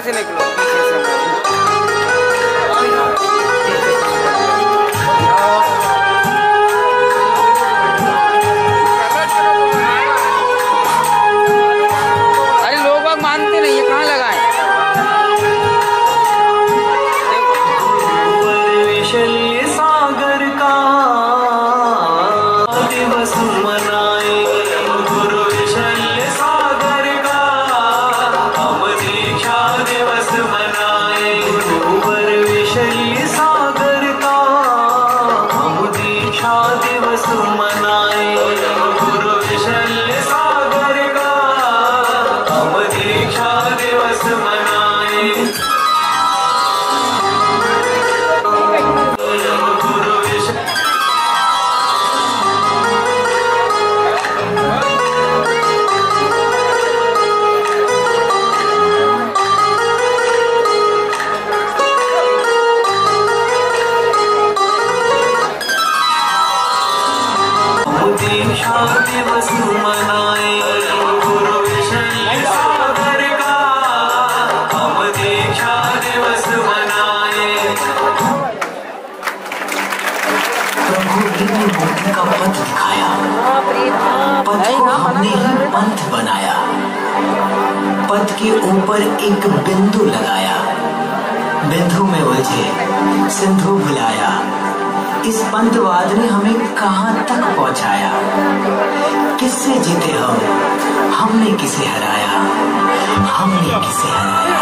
इधर से निकलो, पीछे से दिवस मनाए गुरु विशल्य सागर का, हम दीक्षा दिवस मनाए। प्रभु ने बुद्धि का पथ दिखाया, पथ को हमने ही पंथ बनाया, पथ के ऊपर एक बिंदु लगाया, बिंदु में उलझे सिंधु भुलाया। इस पंथवाद ने हमें कहां तक पहुंचाया, किससे जीते हमने किसे हराया, हमने किसे हराया।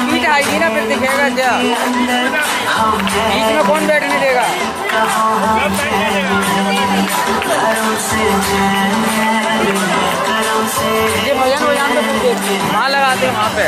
पीठ आएगी ना फिर दिखेगा क्या, बीच में कौन बैठने देगा। ये भजन भजन तो वहाँ लगाते हैं, वहाँ पे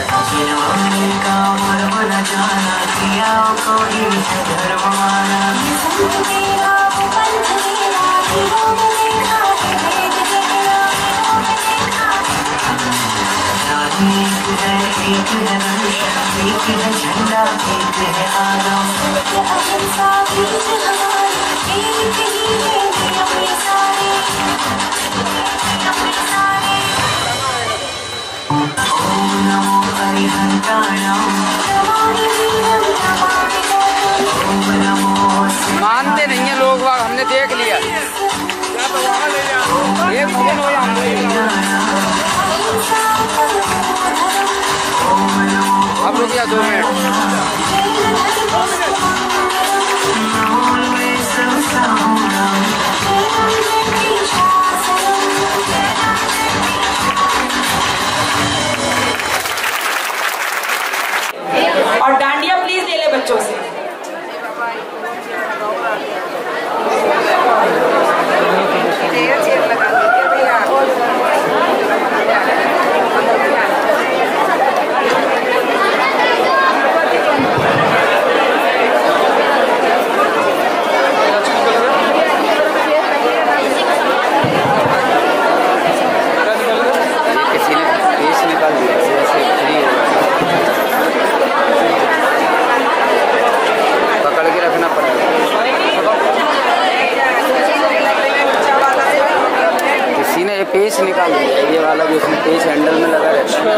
एक है रक्षा, एक है झंडा, एक है आराम, अहिंसा बीच हमारी, एक ही है नियम सारे। ओम नमो हरिहंताणाम, ओम नमो। मानते नहीं है लोग, हमने देख लिया। एक भजन हो अब रुक गया 2 मिनट। और डांडिया प्लीज ले ले बच्चों से। पेच निकाल दिया, ये वाला जो उसमें पेच हैंडल में लगा रहता है,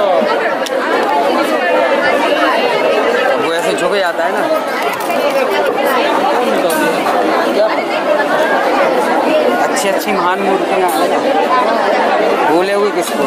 वो ऐसे झुक जाता है ना। अच्छी अच्छी महान मूर्तियाँ भूले हुए किसको।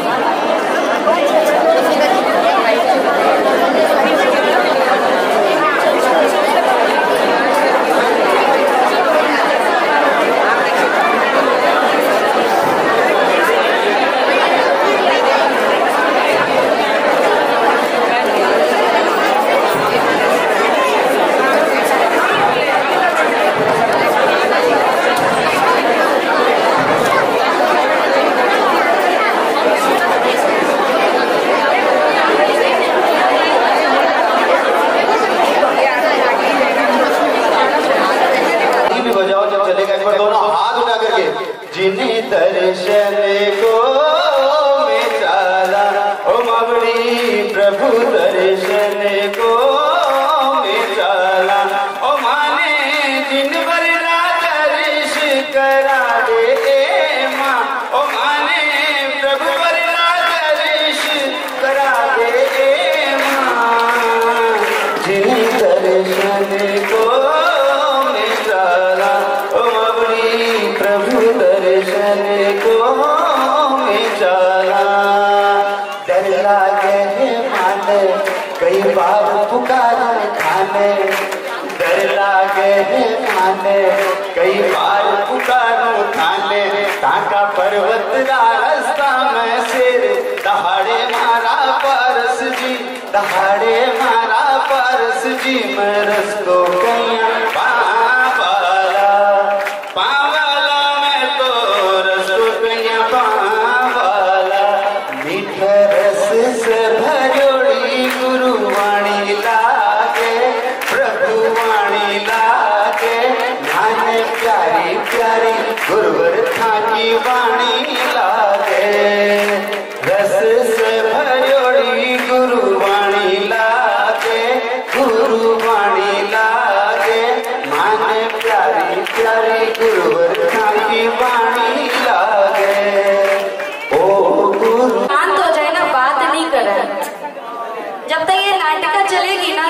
प्रभु दर्शन को मैं चला। ओ माने जिन बरला दर्श करा दे माँ। ओ माने प्रभु बरला दर्श करा दे माँ। जिन दर्शन को मैं चला। ओ मबरी प्रभु दर्शन को मैं चला। डर लागे माने कई बार पुकारा खाने। डर लागे माने कई बार पुकारो थाने। ताका पर्वत रास्ता में सिर दहाड़े मारा परस जी। दहाड़े मारा परस जी मैं रस्तो कैया पावाला। पावाला मैं तो रस्तो कैया पावाला। मीठे रस से भरोड़ी गुरुवाणी लागे। प्रभु वाणी लागे ध्यान प्यारी प्यारी गुरुवर था की वाणी लागे। रस से भरोड़ी गुरुवाणी लागे। गुरुवाणी लागे मान प्यारी प्यारी गुरुवर था की वाणी लागे। ओ गुरु शांत हो जाए ना, बात नहीं करे। जब तक ये नाटिका चलेगी ना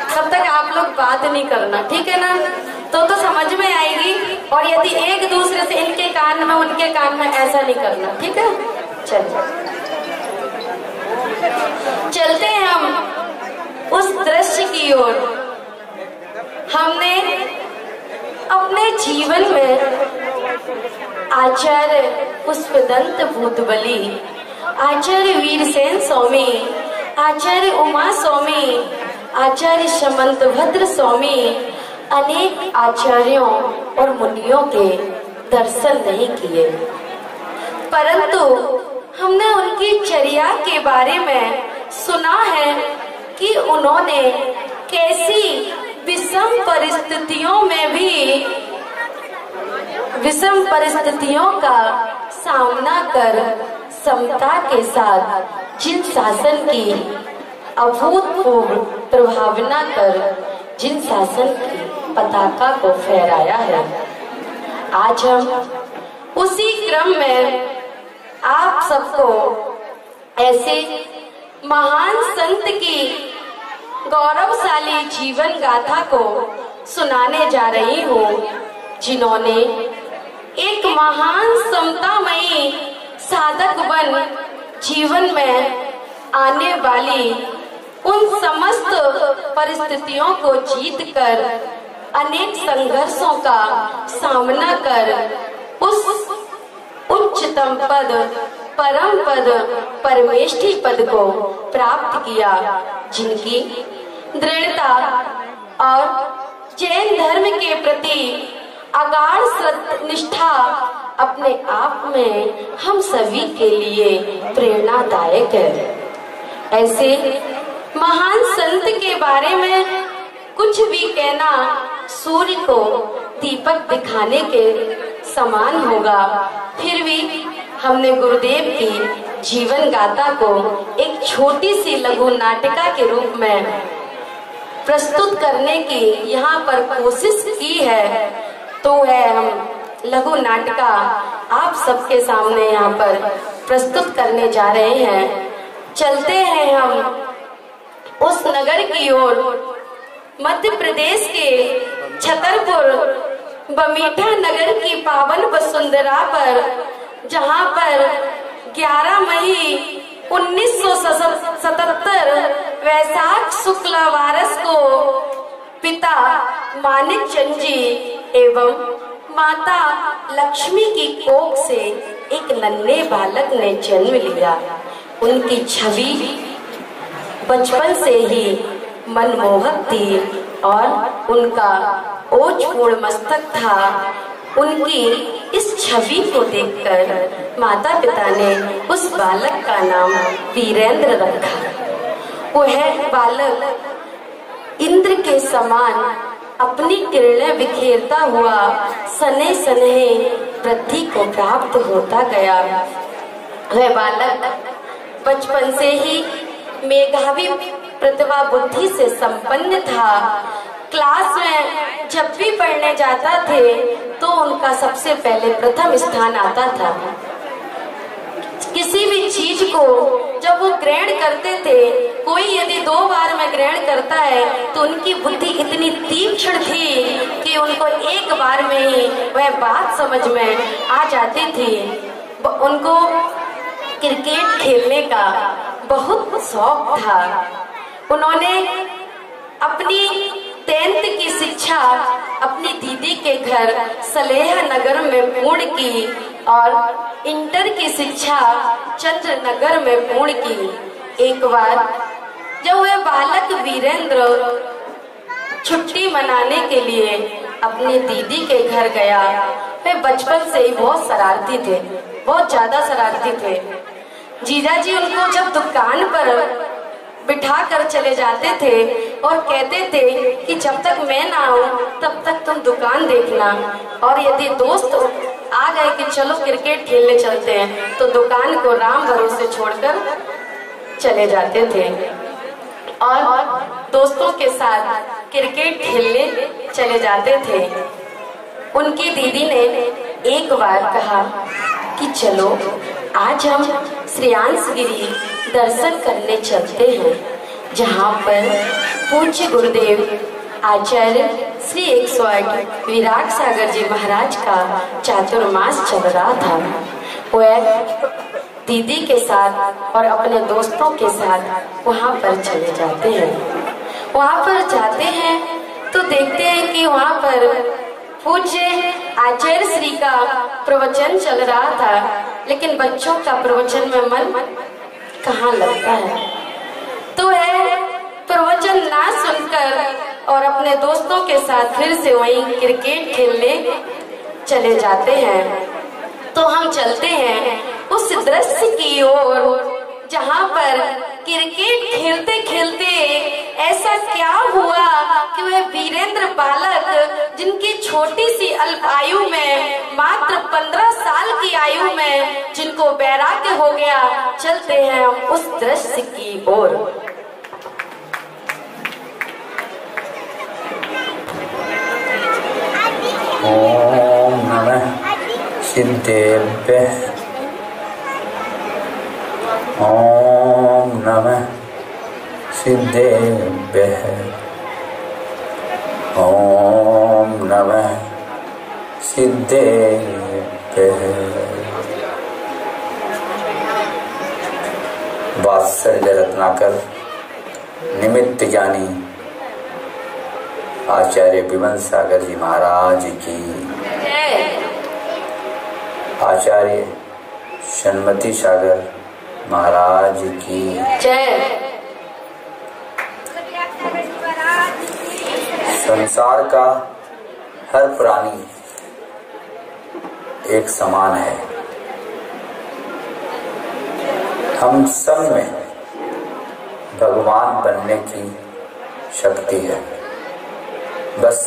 तब तक आप लोग बात नहीं करना, ठीक है ना? तो समझ में आएगी। और यदि एक दूसरे से इनके कान में उनके कान में ऐसा नहीं करना, ठीक है? चलिए चलते हैं हम उस दृश्य की ओर। हमने अपने जीवन में आचार्य पुष्पदंत भूतबली, आचार्य वीरसेन स्वामी, आचार्य उमा स्वामी, आचार्य समंतभद्र स्वामी, अनेक आचार्यों और मुनियों के दर्शन नहीं किए, परंतु हमने उनकी चर्या के बारे में सुना है कि उन्होंने कैसी विषम परिस्थितियों का सामना कर समता के साथ जिन शासन की अभूतपूर्व प्रभावना कर जिन शासन की पताका को फहराया है। आज हम उसी क्रम में आप सबको ऐसे महान संत की गौरवशाली जीवन गाथा को सुनाने जा रही हूँ, जिन्होंने एक महान समतामयी साधक बन जीवन में आने वाली उन समस्त परिस्थितियों को जीतकर अनेक संघर्षों का सामना कर उस उच्चतम पद, परम पद, परमेष्ठी पद को प्राप्त किया, जिनकी दृढ़ता और जैन धर्म के प्रति अगाध निष्ठा अपने आप में हम सभी के लिए प्रेरणादायक है। ऐसे महान संत के बारे में कुछ भी कहना सूर्य को दीपक दिखाने के समान होगा। फिर भी हमने गुरुदेव की जीवन गाथा को एक छोटी सी लघु नाटिका के रूप में प्रस्तुत करने की यहाँ पर कोशिश की है। तो है हम लघु नाटिका आप सबके सामने यहाँ पर प्रस्तुत करने जा रहे हैं। चलते हैं हम उस नगर की ओर, मध्य प्रदेश के छतरपुर बमीठा नगर की पावन वसुंधरा पर, जहाँ पर 11 मई 1977 वैशाख शुक्लवारस को पिता मानिक चंद जी एवं माता लक्ष्मी की कोख से एक नन्हे बालक ने जन्म लिया। उनकी छवि बचपन से ही मनमोहक थी और उनका ओजपूर्ण मस्तक था। उनकी इस छवि को देखकर माता पिता ने उस बालक का नाम वीरेंद्र रखा। वह बालक इंद्र के समान अपनी किरणें बिखेरता हुआ सने सने वृद्धि को प्राप्त होता गया। वह बालक बचपन से ही मेधावी प्रतिभा बुद्धि से संपन्न था। क्लास में जब भी पढ़ने जाता थे तो उनका सबसे पहले प्रथम स्थान आता था। किसी भी चीज को जब वो ग्रहण करते थे, कोई यदि 2 बार में ग्रहण करता है तो उनकी बुद्धि इतनी तीक्ष्ण थी कि उनको एक बार में ही वह बात समझ में आ जाती थी। उनको क्रिकेट खेलने का बहुत शौक था। उन्होंने अपनी 10th की शिक्षा अपनी दीदी के घर सलेहा नगर में पूर्ण की और इंटर की शिक्षा चंद्रनगर में पूर्ण की। एक बार जब वह बालक वीरेंद्र छुट्टी मनाने के लिए अपनी दीदी के घर गया, वे बचपन से ही बहुत शरारती थे, बहुत ज्यादा शरारती थे। जीजाजी उनको जब दुकान पर बिठा कर चले जाते थे और कहते थे कि जब तक मैं ना आऊं तब तक तुम दुकान देखना, और यदि दोस्त आ गए कि चलो क्रिकेट खेलने चलते हैं तो दुकान को राम भरोसे छोड़कर चले जाते थे और दोस्तों के साथ क्रिकेट खेलने चले जाते थे। उनकी दीदी ने एक बार कहा कि चलो आज हम श्रेयांसगिरी दर्शन करने चलते हैं, जहाँ पर पूज्य गुरुदेव आचार्य श्री 108 विराट सागर जी महाराज का चातुर्मास चल रहा था। वह दीदी के साथ और अपने दोस्तों के साथ वहाँ पर चले जाते हैं। वहाँ पर जाते हैं तो देखते हैं कि वहाँ पर पूज्य आचार्य श्री का प्रवचन चल रहा था, लेकिन बच्चों का प्रवचन में मन कहाँ लगता है। तो वह प्रवचन ना सुनकर और अपने दोस्तों के साथ फिर से वहीं क्रिकेट खेलने चले जाते हैं। तो हम चलते हैं उस दृश्य की ओर जहाँ पर क्रिकेट खेलते खेलते ऐसा क्या हुआ कि वह वीरेंद्र बालक, जिनकी छोटी सी अल्प आयु में मात्र 15 साल की आयु में जिनको वैराग्य हो गया, चलते हैं हम उस दृश्य की ओर। ओम नमः सिद्धेभ्यः। ओम नमः सिद्धेभ्यः। ओम नमः सिद्धेभ्यः। वात्सल्य रत्नाकर निमित्त ज्ञानी आचार्य विमल सागर जी महाराज की, आचार्य शनमती सागर महाराज की जय। संसार का हर प्राणी एक समान है। हम सब में भगवान बनने की शक्ति है, बस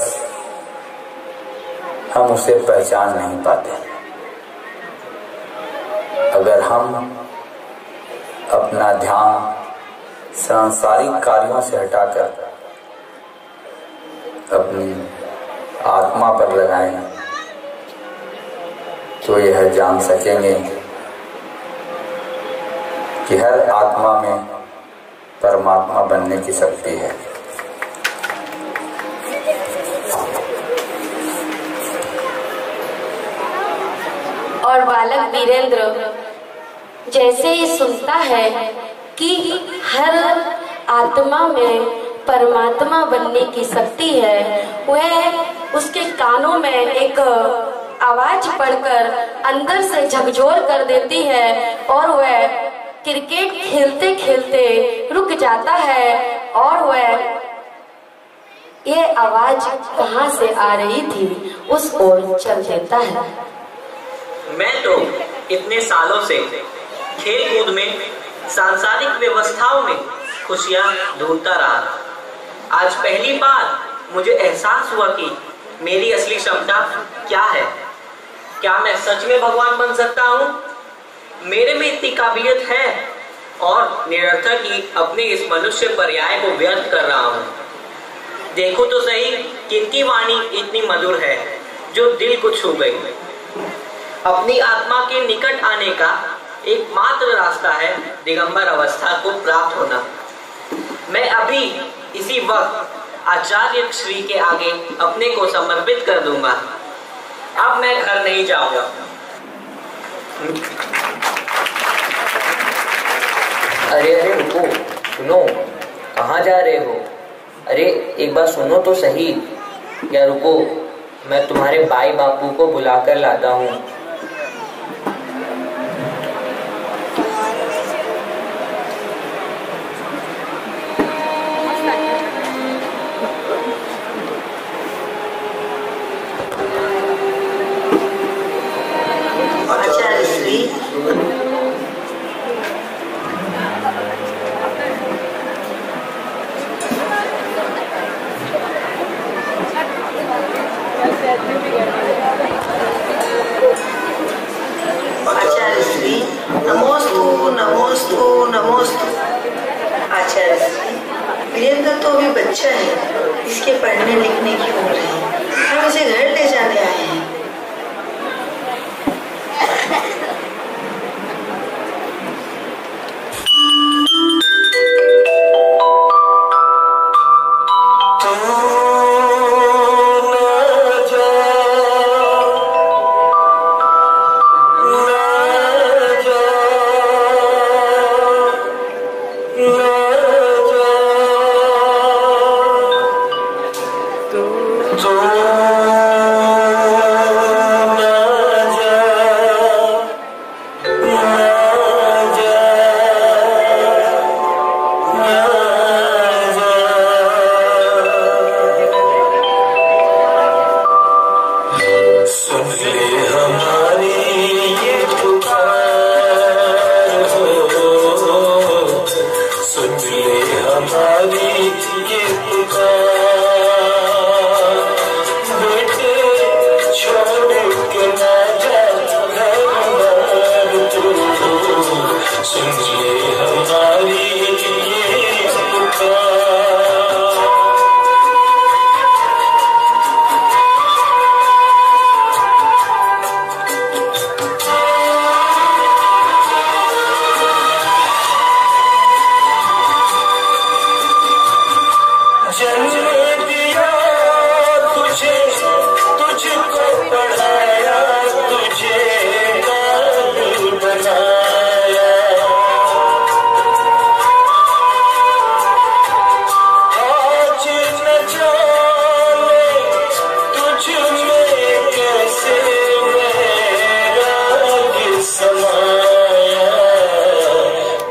हम उसे पहचान नहीं पाते। अगर हम अपना ध्यान सांसारिक कार्यों से हटाकर अपनी आत्मा पर लगाएं तो यह जान सकेंगे कि हर आत्मा में परमात्मा बनने की शक्ति है। और बालक वीरेंद्र जैसे ही सुनता है कि हर आत्मा में परमात्मा बनने की शक्ति है, वह उसके कानों में एक आवाज पड़कर अंदर से झकझोर कर देती है और वह क्रिकेट खेलते खेलते रुक जाता है और वह यह आवाज कहाँ से आ रही थी उस ओर चल देता है। मैं तो इतने सालों से खेल कूद में सांसारिक व्यवस्थाओं में खुशियां ढूंढता रहा। आज पहली बार मुझे एहसास हुआ कि मेरी असली क्षमता क्या है। क्या मैं सच में भगवान बन सकता हूँ? मेरे में इतनी काबिलियत है और निरर्थक ही अपने इस मनुष्य पर्याय को व्यर्थ कर रहा हूँ। देखो तो सही किनकी वाणी इतनी मधुर है जो दिल को छू गई। अपनी आत्मा के निकट आने का एकमात्र रास्ता है दिगंबर अवस्था को प्राप्त होना। मैं अभी इसी वक्त आचार्य श्री के आगे अपने को समर्पित कर दूंगा। अब मैं घर नहीं जाऊंगा। अरे अरे रुको, सुनो, कहाँ जा रहे हो? अरे एक बार सुनो तो सही। या रुको, मैं तुम्हारे भाई बापू को बुलाकर लाता हूँ। आचार्य श्री, आचार्य श्री, नमोस्तु नमोस्तु नमोस्तु। आचार्य श्री, वीरेंद्र तो अभी बच्चा है, इसके पढ़ने लिखने की उम्र है। हम इसे घर ले जाने आए हैं।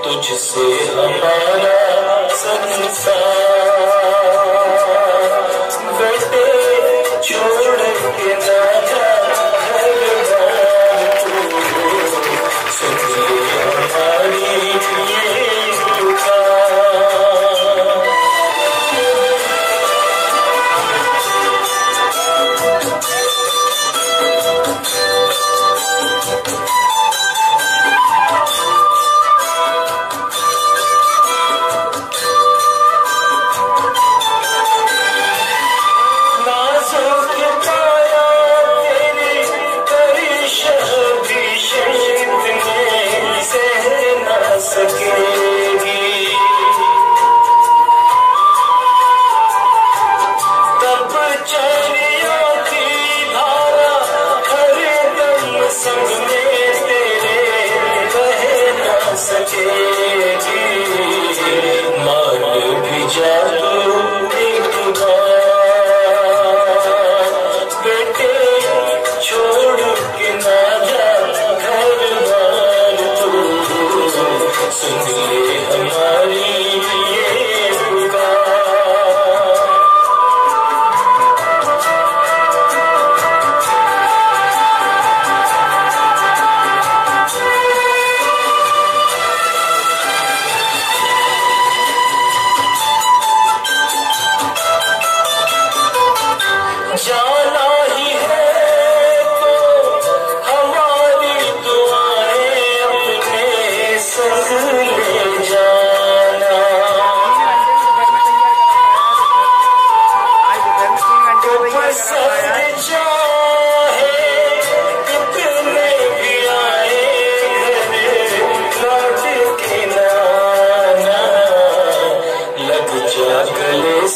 तुझसे हमारा संसार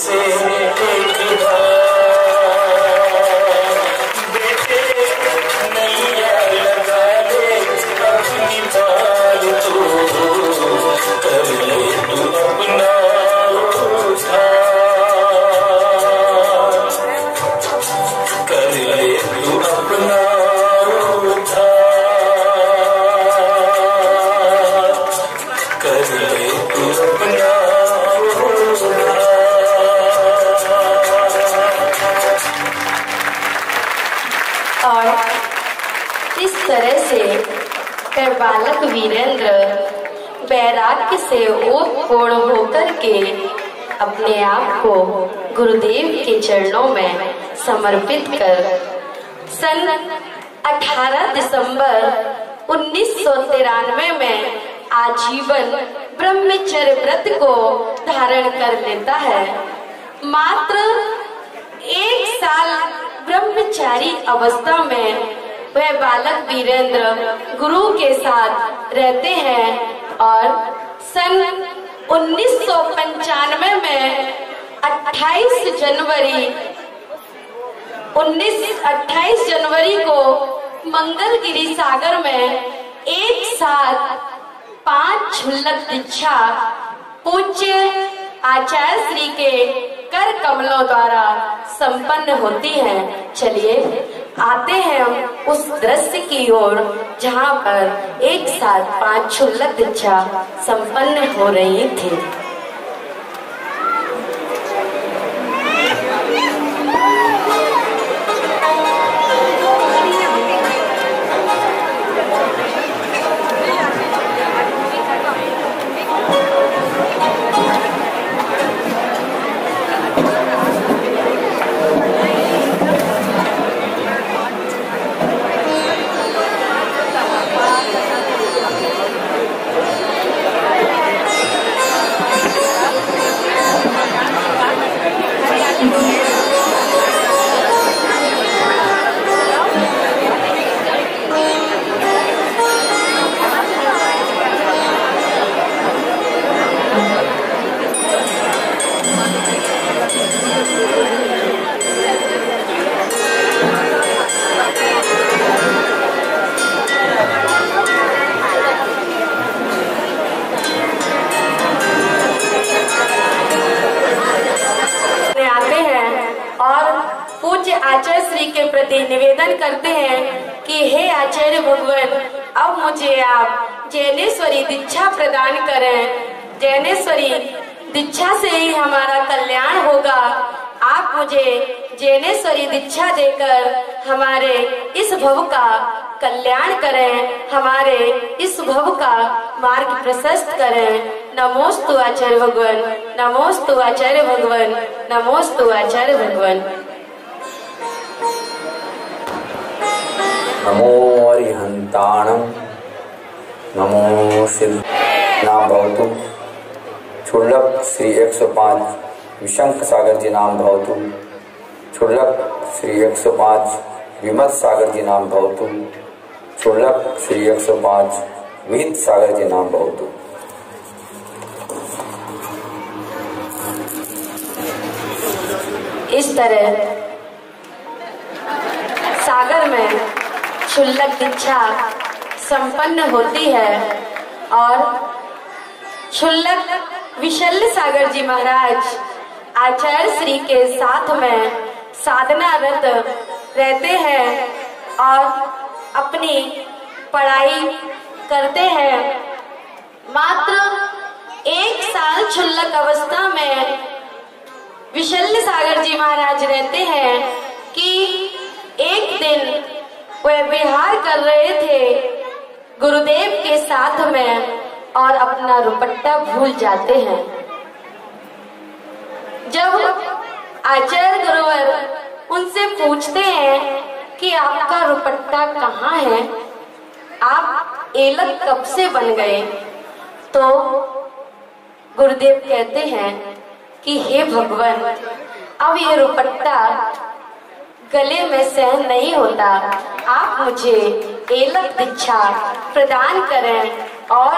से एक बार बेटे नैया लगा दे अपनी पार तू कर ले तू अपना कर ले तू अपना कर ले तू अपना और इस तरह से वह बालक वीरेंद्र वैराग्य से ओतप्रोत होकर के अपने आप को गुरुदेव के चरणों में समर्पित कर सन 18 दिसंबर 1993 में आजीवन ब्रह्मचर्य व्रत को धारण कर लेता है। मात्र 1 साल ब्रह्मचारी अवस्था में वह बालक वीरेंद्र गुरु के साथ रहते हैं और सन 1995 में 28 जनवरी को मंगलगिरी सागर में एक साथ 5 क्षुल्लक दीक्षा पूज्य आचार्य श्री के कर कमलों द्वारा संपन्न होती है। चलिए आते हैं हम उस दृश्य की ओर जहाँ पर एक साथ 5 क्षुल्लक दीक्षा संपन्न हो रही थी। आचार्य श्री के प्रति निवेदन करते हैं कि हे आचार्य भगवान, अब मुझे आप जैनेश्वरी दीक्षा प्रदान करें। जैनेश्वरी दीक्षा से ही हमारा कल्याण होगा। आप मुझे जैनेश्वरी दीक्षा देकर हमारे इस भव का कल्याण करें, हमारे इस भव का मार्ग प्रशस्त करें। नमोस्तु आचार्य भगवान, नमोस्तु आचार्य भगवान, नमोस्तु आचार्य भगवान। नमो अरिहंताणं नमो सिद्धानां भवतु। क्षुल्लक श्री 105 विशंख सागर जी नाम भवतु। क्षुल्लक श्री 105 विमत सागर जी नाम भवतु। क्षुल्लक श्री 105 विहित सागर जी नाम भवतु। इस तरह सागर में क्षुल्लक दीक्षा संपन्न होती है और क्षुल्लक विशल्य सागर जी महाराज आचार्य श्री के साथ में साधनारत रहते हैं और अपनी पढ़ाई करते हैं। मात्र 1 साल क्षुल्लक अवस्था में विशल्य सागर जी महाराज रहते हैं कि एक दिन वे विहार कर रहे थे गुरुदेव के साथ में और अपना दुपट्टा भूल जाते हैं। जब आचार्य गुरुवर उनसे पूछते हैं कि आपका दुपट्टा कहाँ है, आप एलक कब से बन गए, तो गुरुदेव कहते हैं कि हे भगवान, अब ये दुपट्टा गले में सहन नहीं होता, आप मुझे एलक दीक्षा प्रदान करें। और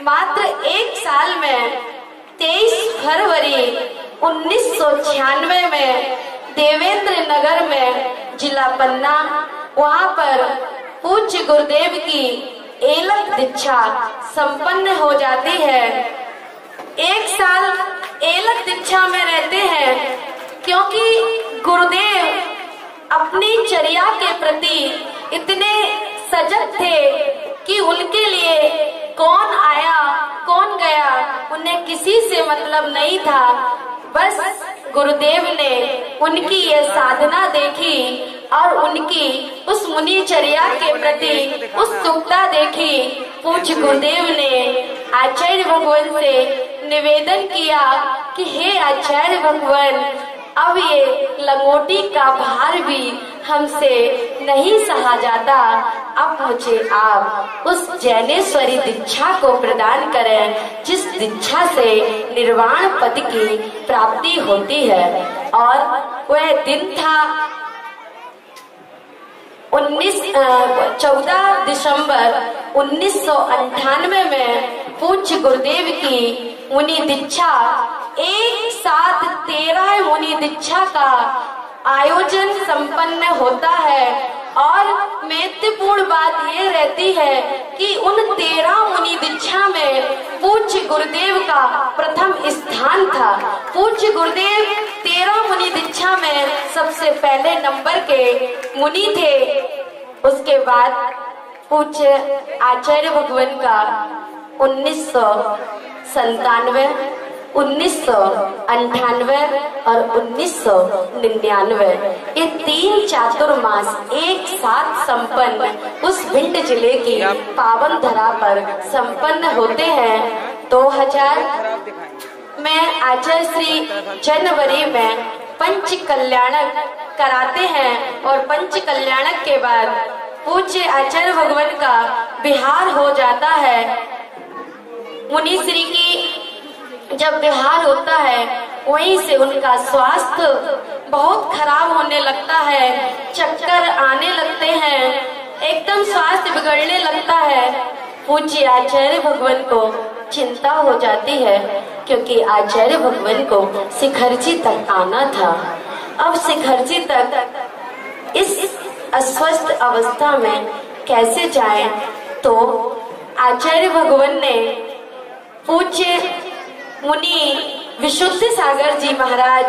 मात्र 1 साल में 23 फरवरी 1996 में देवेंद्र नगर में जिला पन्ना, वहां पर पूज्य गुरुदेव की एलक दीक्षा संपन्न हो जाती है। 1 साल एलक दीक्षा में रहते हैं, क्योंकि गुरुदेव अपनी चर्या के प्रति इतने सजग थे कि उनके लिए कौन आया कौन गया उन्हें किसी से मतलब नहीं था। बस गुरुदेव ने उनकी यह साधना देखी और उनकी उस मुनिचर्या के प्रति उत्सुकता देखी। पूज्य गुरुदेव ने आचार्य भगवान से निवेदन किया कि हे आचार्य भगवान, अब ये लंगोटी का भार भी हमसे नहीं सहा जाता, अब मुझे आप उस जैनेश्वरी दीक्षा को प्रदान करें जिस दीक्षा से निर्वाण पद की प्राप्ति होती है। और वह दिन था 14 दिसंबर 1998 में पूज्य गुरुदेव की मुनि दीक्षा, एक साथ 13 मुनि दीक्षा का आयोजन संपन्न होता है। और महत्वपूर्ण बात यह रहती है कि उन 13 मुनि दीक्षा में पूज्य गुरुदेव का प्रथम स्थान था। पूज्य गुरुदेव 13 मुनि दीक्षा में सबसे पहले नंबर के मुनि थे। उसके बाद पूज्य आचार्य भगवान का 1997, 1998 और 1999 ये 3 चातुर्मास एक साथ संपन्न उस भिंड जिले की पावन धरा पर संपन्न होते हैं। 2000 में आचार्य श्री जनवरी में पंच कल्याणक कराते हैं और पंच कल्याणक के बाद पूज्य आचार्य भगवान का विहार हो जाता है। मुनि श्री की जब विहार होता है वहीं से उनका स्वास्थ्य बहुत खराब होने लगता है, चक्कर आने लगते हैं, एकदम स्वास्थ्य बिगड़ने लगता है। पूज्य आचार्य भगवान को चिंता हो जाती है, क्योंकि आचार्य भगवान को शिखरजी तक आना था। अब शिखरजी तक इस अस्वस्थ अवस्था में कैसे जाएं? तो आचार्य भगवान ने पूज्य मुनि विशुद्ध सागर जी महाराज,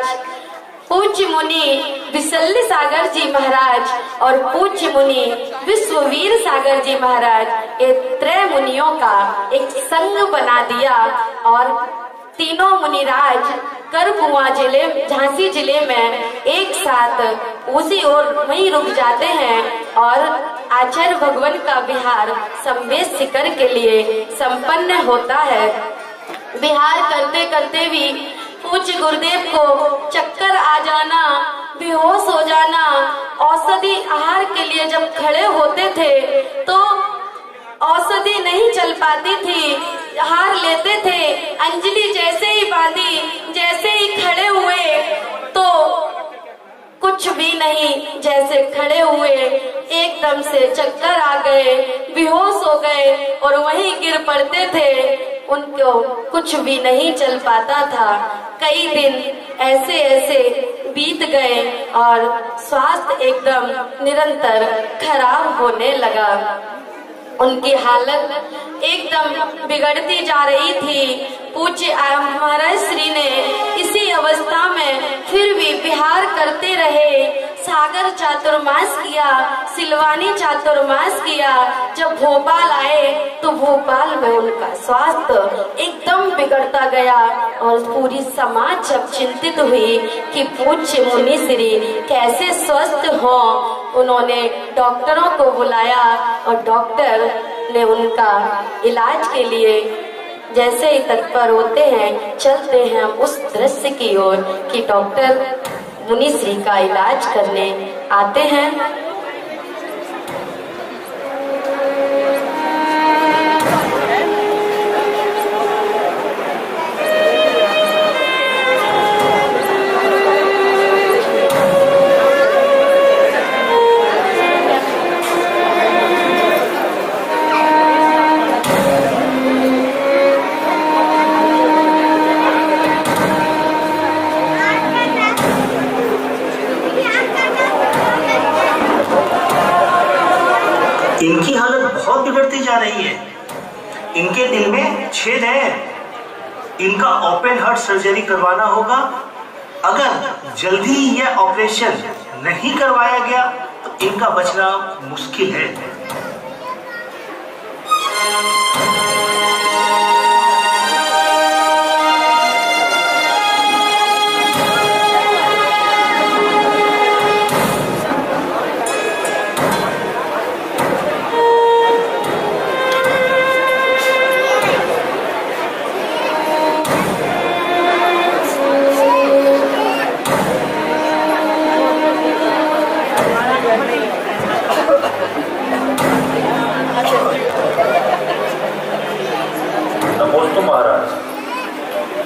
पूज्य मुनि विशल्य सागर जी महाराज और पूज्य मुनि विश्ववीर सागर जी महाराज, ये 3 मुनियों का एक संघ बना दिया और तीनों मुनिराज करकुआ जिले, झांसी जिले में एक साथ उसी ओर वहीं रुक जाते हैं और आचार्य भगवान का विहार संवेश शिखर के लिए संपन्न होता है। विहार करते करते भी पूज्य गुरुदेव को चक्कर आ जाना, बेहोश हो जाना, औषधि आहार के लिए जब खड़े होते थे तो औषधि नहीं चल पाती थी, आहार लेते थे, अंजलि जैसे ही बांधी, जैसे ही खड़े हुए तो कुछ भी नहीं, जैसे खड़े हुए एकदम से चक्कर आ गए, बेहोश हो गए और वहीं गिर पड़ते थे। उनको कुछ भी नहीं चल पाता था। कई दिन ऐसे ऐसे बीत गए और स्वास्थ्य एकदम निरंतर खराब होने लगा। उनकी हालत एकदम बिगड़ती जा रही थी। पूज्य महाराज श्री ने इसी अवस्था में फिर भी विहार करते रहे, सागर चातुर्मास किया, सिलवानी चातुर्मास किया। जब भोपाल आए तो भोपाल में उनका स्वास्थ्य एकदम बिगड़ता गया और पूरी समाज जब चिंतित हुई कि पूज्य मुनि श्री कैसे स्वस्थ हो, उन्होंने डॉक्टरों को बुलाया और डॉक्टर ने उनका इलाज के लिए जैसे ही तत्पर होते हैं, चलते हैं उस दृश्य की ओर कि डॉक्टर मुनि श्री का इलाज करने आते हैं। इनकी हालत बहुत बिगड़ती जा रही है। इनके दिल में छेद है, इनका ओपन हार्ट सर्जरी करवाना होगा। अगर जल्दी यह ऑपरेशन नहीं करवाया गया तो इनका बचना मुश्किल है।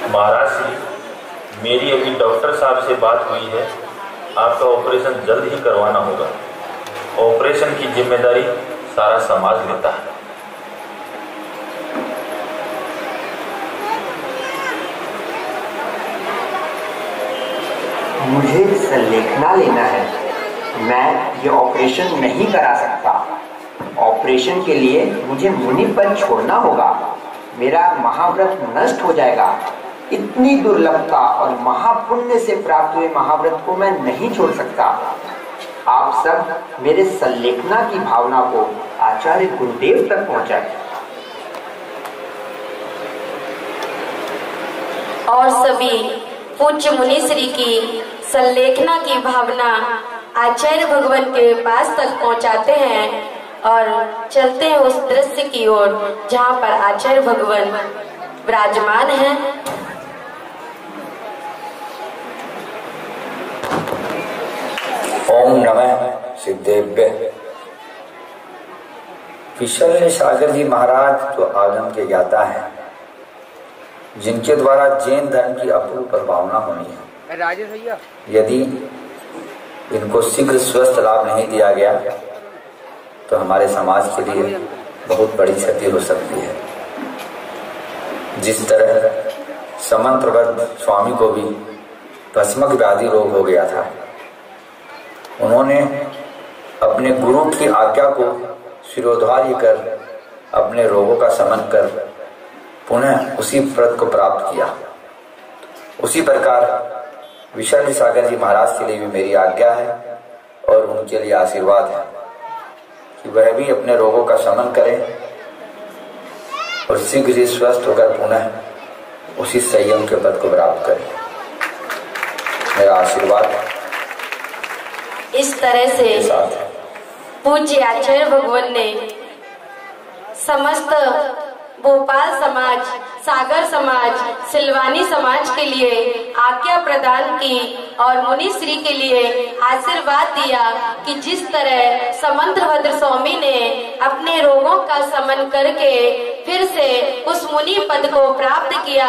महाराज श्री, मेरी अभी डॉक्टर साहब से बात हुई है, आपका ऑपरेशन जल्द ही करवाना होगा। ऑपरेशन की जिम्मेदारी सारा समाज लेता है। मुझे संलेखना लेना है, मैं ये ऑपरेशन नहीं करा सकता। ऑपरेशन के लिए मुझे मुनि पद छोड़ना होगा, मेरा महाव्रत नष्ट हो जाएगा। इतनी दुर्लभता और महापुण्य से प्राप्त हुए महाव्रत को मैं नहीं छोड़ सकता। आप सब मेरे संलेखना की भावना को आचार्य गुरुदेव तक पहुंचाएं। और सभी पूज्य मुनिश्री की संलेखना की भावना आचार्य भगवान के पास तक पहुंचाते हैं और चलते हैं उस दृश्य की ओर जहाँ पर आचार्य भगवान विराजमान हैं। ओम नमः सिद्धेभ्य। विशल्य सागर जी महाराज तो आगम के ज्ञाता है, जिनके द्वारा जैन धर्म की अपूर्व प्रभावना होनी है। राजेश भैया, यदि इनको शीघ्र स्वस्थ लाभ नहीं दिया गया तो हमारे समाज के लिए बहुत बड़ी क्षति हो सकती है। जिस तरह समंत्रवत स्वामी को भी भस्मक व्याधि रोग हो गया था, उन्होंने अपने गुरु की आज्ञा को शिरोधार्य कर अपने रोगों का शमन कर पुनः उसी व्रत को प्राप्त किया। उसी प्रकार विशल्य सागर जी महाराज के लिए भी मेरी आज्ञा है और उनके लिए आशीर्वाद है कि वह भी अपने रोगों का शमन करें और शीघ्र ही स्वस्थ होकर पुनः उसी संयम के पद को प्राप्त करें। मेरा आशीर्वाद इस तरह से पूज्य आचार्य भगवान ने समस्त भोपाल समाज, सागर समाज, सिलवानी समाज के लिए आज्ञा प्रदान की और मुनिश्री के लिए आशीर्वाद दिया कि जिस तरह समंत्रभद्र स्वामी ने अपने रोगों का शमन करके फिर से उस मुनि पद को प्राप्त किया,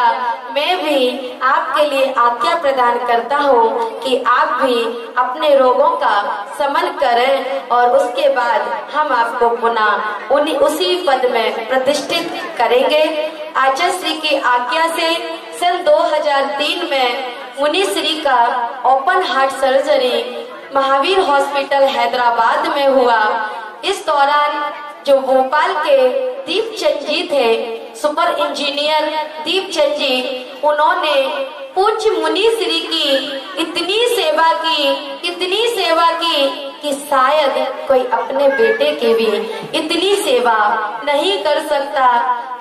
मैं भी आपके लिए आज्ञा प्रदान करता हूँ कि आप भी अपने रोगों का शमन करें और उसके बाद हम आपको पुनः उसी पद में प्रतिष्ठित करेंगे। आचार्य श्री की आज्ञा से सन 2003 में मुनिश्री का open heart surgery Mahavir hospital Hyderabad में हुआ। इस दौरान जो भोपाल के दीपचंद जी थे, सुपर इंजीनियर दीपचंद जी, उन्होंने पूज्य मुनिश्री की इतनी सेवा की कि शायद कोई अपने बेटे की भी इतनी सेवा नहीं कर सकता।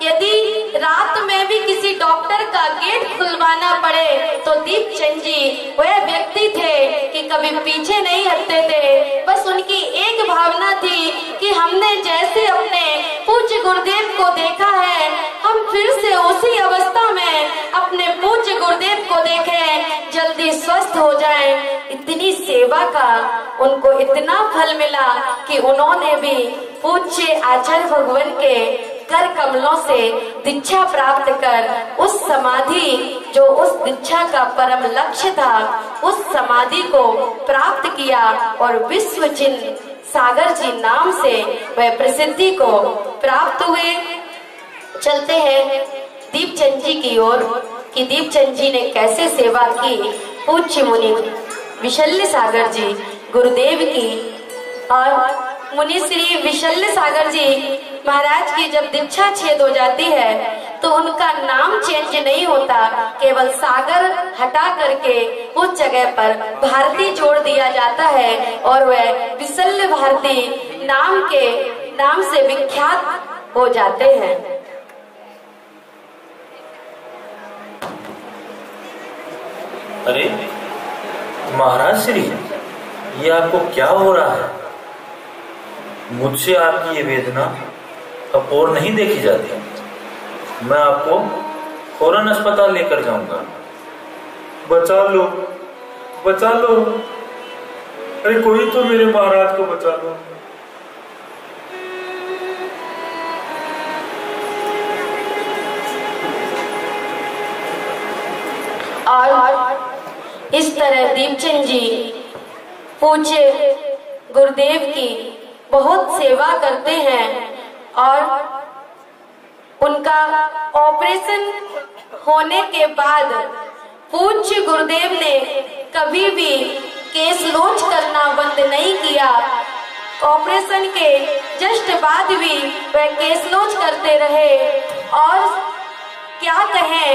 यदि रात में भी किसी डॉक्टर का गेट खुलवाना पड़े तो दीपचंद जी वह व्यक्ति थे कि कभी पीछे नहीं हटते थे। बस उनकी एक भावना थी कि हमने जैसे अपने पूज्य गुरुदेव को देखा है, हम फिर से उसी अवस्था में अपने पूज्य गुरुदेव को देखें, जल्दी स्वस्थ हो जाएं। इतनी सेवा का उनको इतना फल मिला कि उन्होंने भी पूज्य आचार्य भगवान के कर कमलों से दीक्षा प्राप्त कर उस समाधि, जो उस दीक्षा का परम लक्ष्य था, उस समाधि को प्राप्त किया और विश्व चिन्ह सागर जी नाम से वह प्रसिद्धि को प्राप्त हुए। चलते हैं दीपचंद जी की ओर कि दीपचंद जी ने कैसे सेवा की पूज्य मुनि विशल्य सागर जी गुरुदेव की। और मुनि श्री विशल्य सागर जी महाराज की जब दीक्षा छेद हो जाती है तो उनका नाम चेंज नहीं होता, केवल सागर हटा करके उस जगह पर भारती जोड़ दिया जाता है और वह विशल्य भारती नाम से विख्यात हो जाते हैं। अरे महाराज श्री, ये आपको क्या हो रहा है? मुझसे आपकी ये वेदना अब और नहीं देखी जाती। मैं आपको फौरन अस्पताल लेकर जाऊंगा। बचा लो, बचा लो, अरे कोई तो मेरे महाराज को बचा लो। और इस तरह दीपचंद जी पूज्य गुरुदेव की बहुत सेवा करते हैं और उनका ऑपरेशन होने के बाद पूज्य गुरुदेव ने कभी भी केस लॉन्च करना बंद नहीं किया। ऑपरेशन के जस्ट बाद भी वह केस लॉन्च करते रहे और क्या कहें,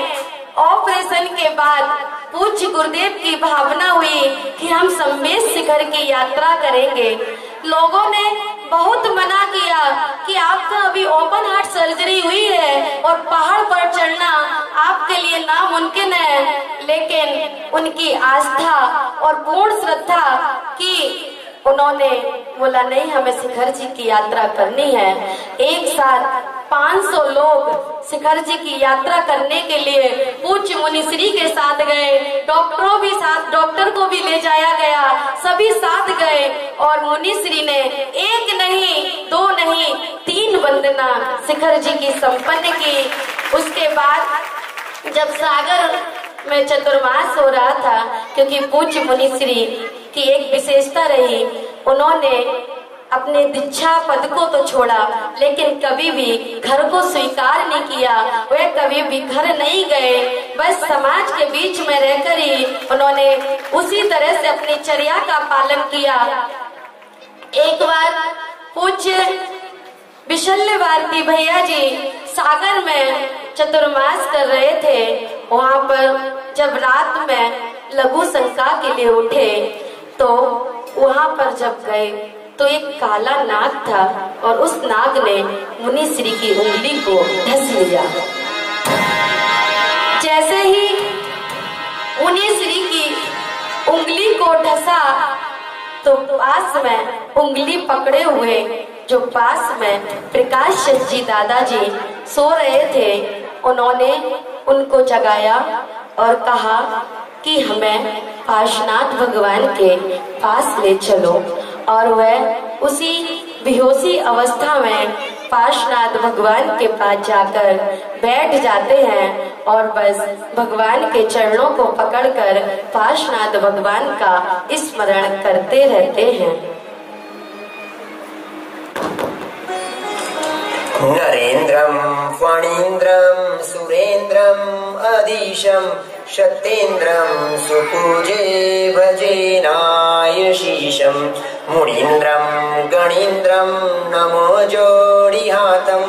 ऑपरेशन के बाद पूज्य गुरुदेव की भावना हुई कि हम संमेश शिखर की यात्रा करेंगे। लोगों ने बहुत मना किया कि आपका अभी ओपन हार्ट सर्जरी हुई है और पहाड़ पर चढ़ना आपके लिए नामुमकिन है, लेकिन उनकी आस्था और पूर्ण श्रद्धा की उन्होंने बोला नहीं, हमें शिखर जी की यात्रा करनी है। एक साथ 500 लोग शिखर जी की यात्रा करने के लिए पूज्य मुनिश्री के साथ गए। डॉक्टर को भी ले जाया गया, सभी साथ गए और मुनिश्री ने एक नहीं, 2 नहीं, 3 वंदना शिखर जी की संपन्न की। उसके बाद जब सागर में चतुर्मास हो रहा था, क्योंकि पूज्य मुनिश्री की एक विशेषता रही, उन्होंने अपने दीक्षा पद को तो छोड़ा लेकिन कभी भी घर को स्वीकार नहीं किया। वे कभी भी घर नहीं गए, बस समाज के बीच में रहकर ही उन्होंने उसी तरह से अपनी चर्या का पालन किया। एक बार पूज्य विशल्य भारती भैया जी सागर में चतुर्मास कर रहे थे। वहाँ पर जब रात में लघु शंका के लिए उठे तो वहाँ पर जब गए तो एक काला नाग था और उस नाग ने मुनिश्री की उंगली को ढस लिया। जैसे ही मुनिश्री की उंगली को ढसा तो पास में उंगली पकड़े हुए जो पास में प्रकाश जी दादाजी सो रहे थे, उन्होंने उनको जगाया और कहा कि हमें पार्श्वनाथ भगवान के पास ले चलो। और वह उसी बेहोशी अवस्था में पार्श्वनाथ भगवान के पास जाकर बैठ जाते हैं और बस भगवान के चरणों को पकड़कर पार्श्वनाथ भगवान का स्मरण करते रहते हैं। नरेन्द्रं फणीन्द्रं सुरेन्द्रं अधीशं शतेन्द्रं सुपूजे भजे नायशीशं मुनीन्द्रं गणीन्द्रं नमो जोडिहातं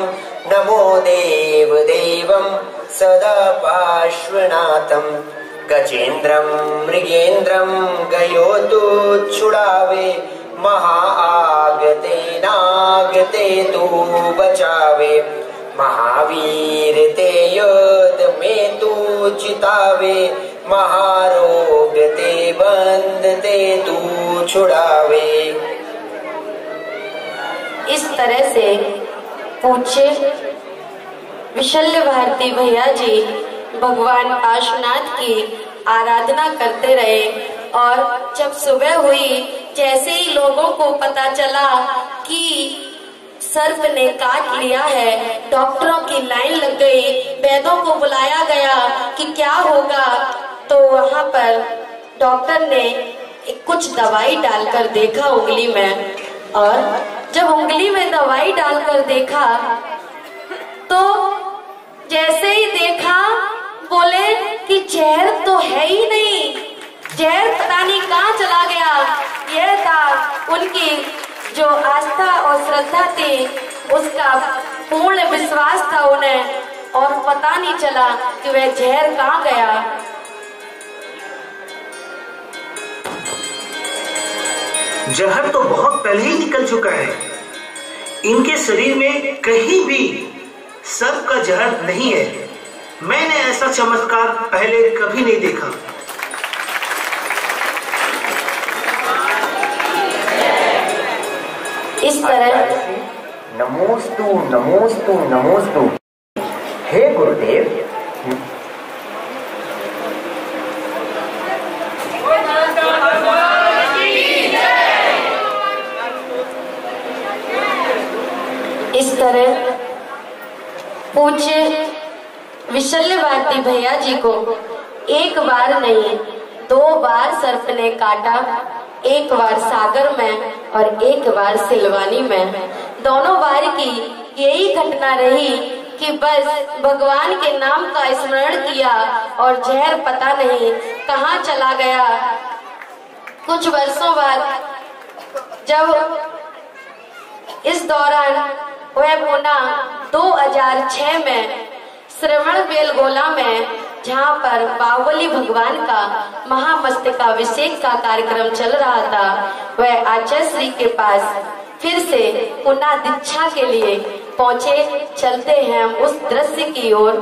नमो देवदेवं सदा पार्श्वनाथं गजेन्द्रं मृगेन्द्रं गयोतु छुड़ावे महाआगते नागते तू बचावे महावीर ते युद्ध में तू जितावे महारोग ते बंद ते तू छुड़ावे। इस तरह से पूज्य विशल्य भारती भैया जी भगवान पार्श्वनाथ की आराधना करते रहे और जब सुबह हुई, जैसे ही लोगों को पता चला कि सर्प ने काट लिया है, डॉक्टरों की लाइन लग गई, वैद्यों को बुलाया गया कि क्या होगा। तो वहाँ पर डॉक्टर ने कुछ दवाई डालकर देखा उंगली में, और जब उंगली में दवाई डालकर देखा तो जैसे ही देखा बोले कि जहर तो है ही नहीं, जहर पता नहीं कहाँ चला गया। यह था उनकी जो आस्था और श्रद्धा थी उसका पूर्ण विश्वास था उन्हें, और पता नहीं चला कि वह जहर कहाँ गया। जहर तो बहुत पहले ही निकल चुका है। इनके शरीर में कहीं भी सर्प का जहर नहीं है। मैंने ऐसा चमत्कार पहले कभी नहीं देखा। इस तरह नमोस्तु नमोस्तु नमोस्तु। हे गुरुदेव, इस तरह पूज्य विशल्य भारती भैया जी को एक बार नहीं 2 बार सर्प ने काटा, एक बार सागर में और एक बार सिलवानी में। दोनों बार की यही घटना रही कि बस भगवान के नाम का स्मरण किया और जहर पता नहीं कहाँ चला गया। कुछ वर्षों बाद जब इस दौरान वह पुनः 2006 में श्रवण बेलगोला में, जहाँ पर बाहुबली भगवान का महामस्तकाभिषेक का कार्यक्रम चल रहा था, वह आचार्य श्री के पास फिर से पुनः दीक्षा के लिए पहुंचे। चलते हैं हम उस दृश्य की ओर।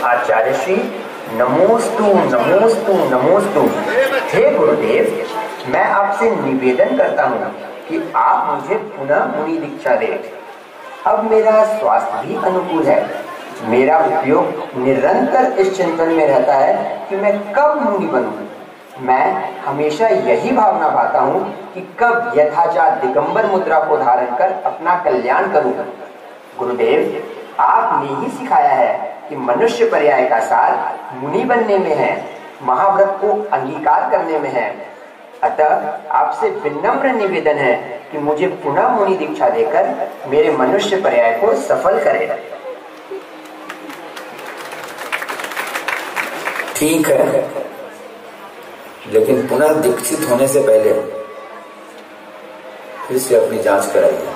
आचार्य श्री नमोस्तु नमोस्तु नमोस्तु। हे गुरुदेव, मैं आपसे निवेदन करता हूँ कि आप मुझे पुनः मुनि दीक्षा दें। अब मेरा स्वास्थ्य भी अनुकूल है। मेरा उपयोग निरंतर इस चिंतन में रहता है कि मैं कब मुनि बनूं। मैं हमेशा यही भावना पाता हूँ कि कब यथाचार दिगंबर मुद्रा को धारण कर अपना कल्याण करूं। गुरुदेव, आपने ही सिखाया है कि मनुष्य पर्याय का सार मुनि बनने में है, महाव्रत को अंगीकार करने में है। अतः आपसे विनम्र निवेदन है कि मुझे पुनः मुनि दीक्षा देकर मेरे मनुष्य पर्याय को सफल करें। ठीक है, लेकिन पुनः दीक्षित होने से पहले फिर से अपनी जांच कराइए।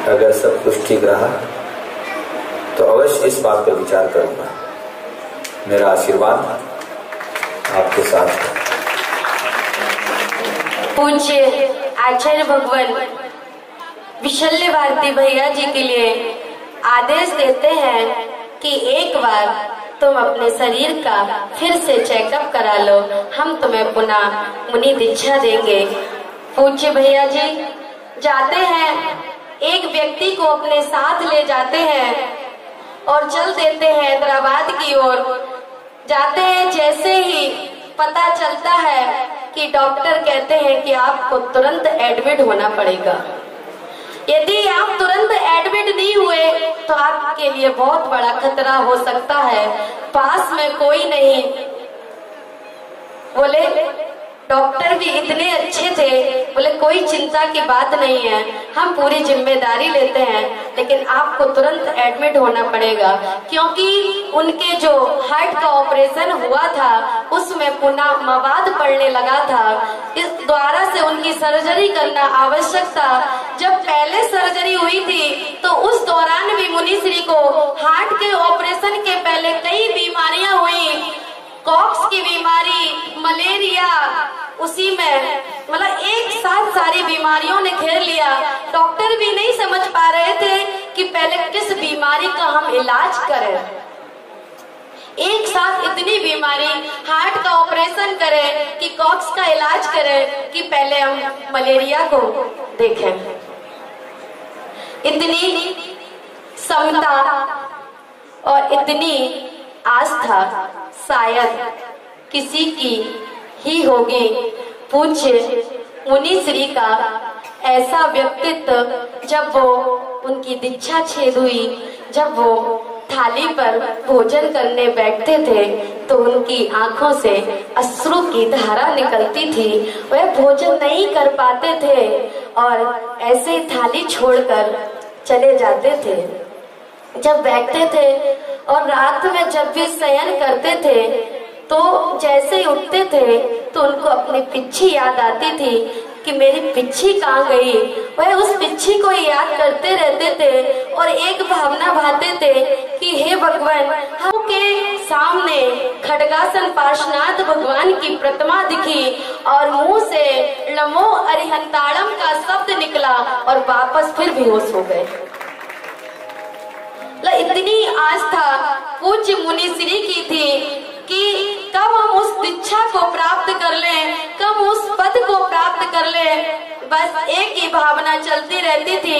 अगर सब कुछ ठीक रहा तो अवश्य इस बात पर विचार करूंगा। मेरा आशीर्वाद आपके साथ है। पूज्य आचार्य भगवान विशल्य भारती भैया जी के लिए आदेश देते हैं कि एक बार तुम अपने शरीर का फिर से चेकअप करा लो, हम तुम्हें पुनः मुनि दीक्षा देंगे। पूज्य भैया जी जाते हैं, एक व्यक्ति को अपने साथ ले जाते हैं और चल देते हैं हैदराबाद की ओर। जाते हैं, जैसे ही पता चलता है कि डॉक्टर कहते हैं कि आपको तुरंत एडमिट होना पड़ेगा। यदि आप तुरंत एडमिट नहीं हुए तो आपके लिए बहुत बड़ा खतरा हो सकता है। पास में कोई नहीं। बोले डॉक्टर भी इतने अच्छे थे, बोले कोई चिंता की बात नहीं है, हम पूरी जिम्मेदारी लेते हैं, लेकिन आपको तुरंत एडमिट होना पड़ेगा, क्योंकि उनके जो हार्ट का ऑपरेशन हुआ था उसमें पुनः मवाद पड़ने लगा था। इस द्वारा से उनकी सर्जरी करना आवश्यक था। जब पहले सर्जरी हुई थी तो उस दौरान भी मुनिश्री को हार्ट के ऑपरेशन के पहले कई बीमारियां हुई, कॉक्स की बीमारी, मलेरिया, उसी में मतलब एक साथ सारी बीमारियों ने घेर लिया। डॉक्टर भी नहीं समझ पा रहे थे कि पहले किस बीमारी का हम इलाज करें। एक साथ इतनी बीमारी, हार्ट का ऑपरेशन करें कि कॉक्स का इलाज करें कि पहले हम मलेरिया को देखें। इतनी समता और इतनी आस्था शायद किसी की ही होगी। पूज्य मुनिश्री का ऐसा व्यक्तित्व, जब वो उनकी दीक्षा छेद हुई, जब वो थाली पर भोजन करने बैठते थे तो उनकी आंखों से अश्रु की धारा निकलती थी। वह भोजन नहीं कर पाते थे और ऐसे थाली छोड़कर चले जाते थे। जब बैठते थे और रात में जब भी शयन करते थे तो जैसे ही उठते थे तो उनको अपनी पिच्छी याद आती थी कि मेरी पिच्छी कहाँ गई। वह उस पिच्छी को याद करते रहते थे और एक भावना भाते थे कि हे भगवान, हम के सामने खड्गासन पार्श्वनाथ भगवान की प्रतिमा दिखी और मुंह से लमो अरिहंताड़म का शब्द निकला और वापस फिर बेहोश हो गए। इतनी आस्था पूज्य मुनि श्री की थी कि कब हम उस दीक्षा को प्राप्त कर लें, कब उस पद को प्राप्त कर लें, बस एक ही भावना चलती रहती थी।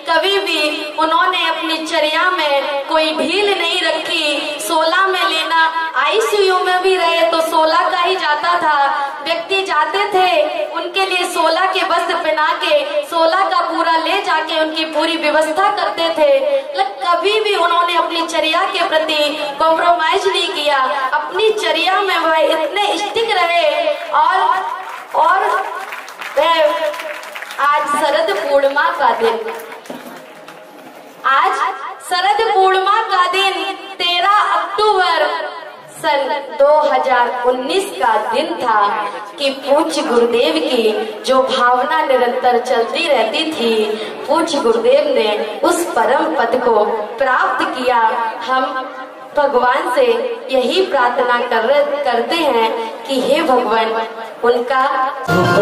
कभी भी उन्होंने अपनी चर्या में कोई ढील नहीं रखी। 16 में लेना, आईसीयू में भी रहे तो 16 का ही जाता था। व्यक्ति जाते थे उनके लिए 16 के वस्त्र पहना के 16 का पूरा ले जाके उनकी पूरी व्यवस्था करते थे। कभी भी उन्होंने अपनी चर्या के प्रति कॉम्प्रोमाइज नहीं किया। अपनी चर्या में वह इतने स्टिक रहे और आज शरद पूर्णिमा का दिन, आज शरद पूर्णिमा का दिन 13 अक्टूबर सन 2019 का दिन था कि पूज्य गुरुदेव की जो भावना निरंतर चलती रहती थी, पूज्य गुरुदेव ने उस परम पद को प्राप्त किया। हम भगवान से यही प्रार्थना करते हैं कि हे भगवान, उनका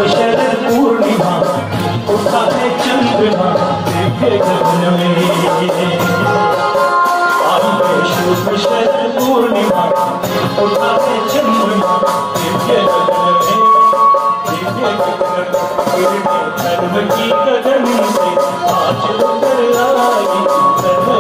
शरद पूर्णिमा उठा है चंद्रमा देखे गगन में, शुभ शरद पूर्णिमा उठा है चंद्रमा देखे गगन में, देखे गगन में धर्म की गगन से आज उतर आई धर्म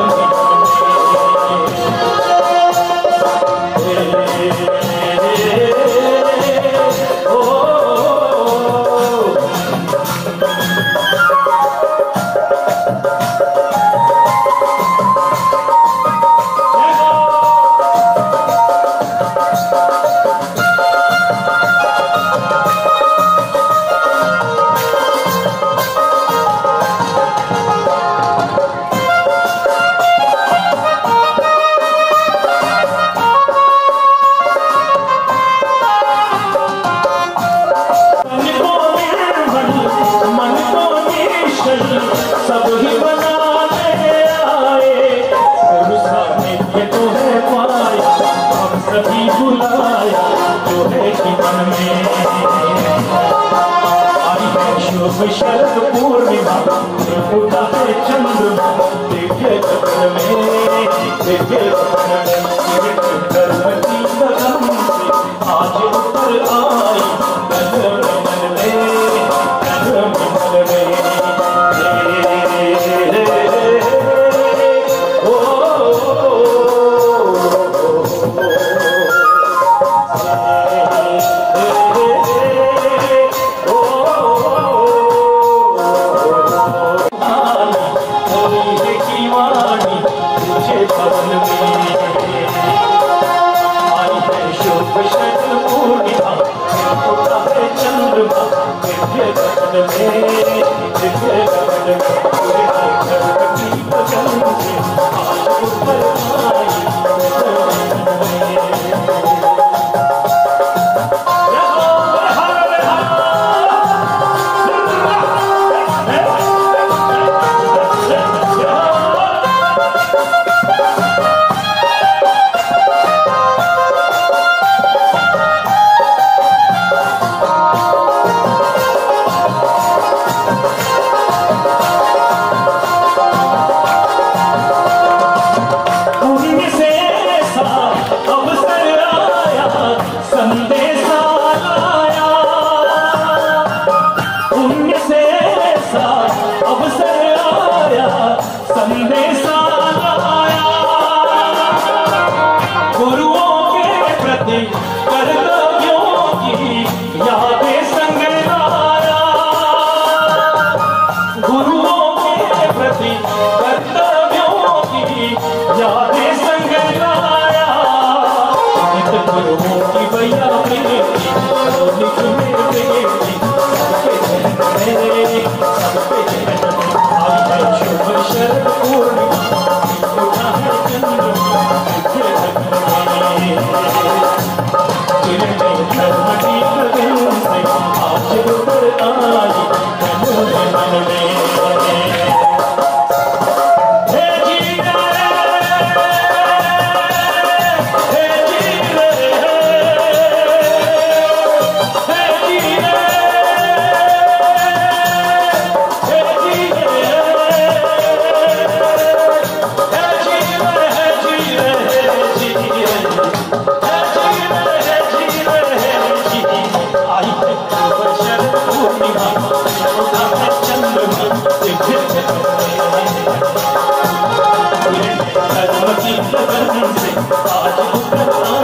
शरद पूर्णिमा उठा है चंद्रमा देखे गगन में, देखे गगन में धर्म की गगन से आज उतर आई गगन में, गगन में शरद पूर्णिमा उठा है कर्म की लगन से आज उतरता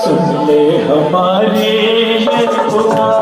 सुन ले हमारी ये पुकार